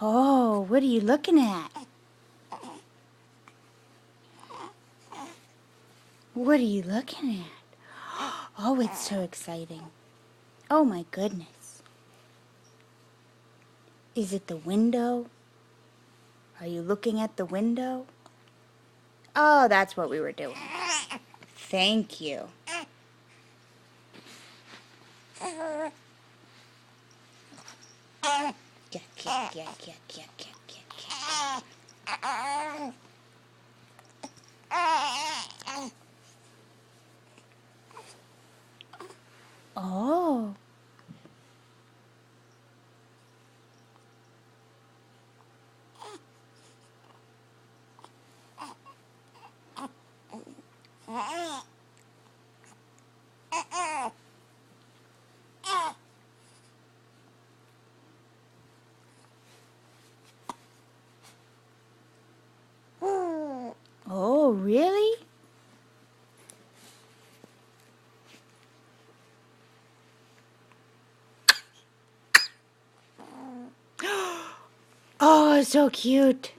Oh, what are you looking at? What are you looking at? Oh, it's so exciting. Oh my goodness. Is it the window? Are you looking at the window? Oh, that's what we were doing. Thank you. Yuck, yuck, yuck, yuck, yuck, yuck, yuck, yuck. Oh. Oh, really? Oh, so cute.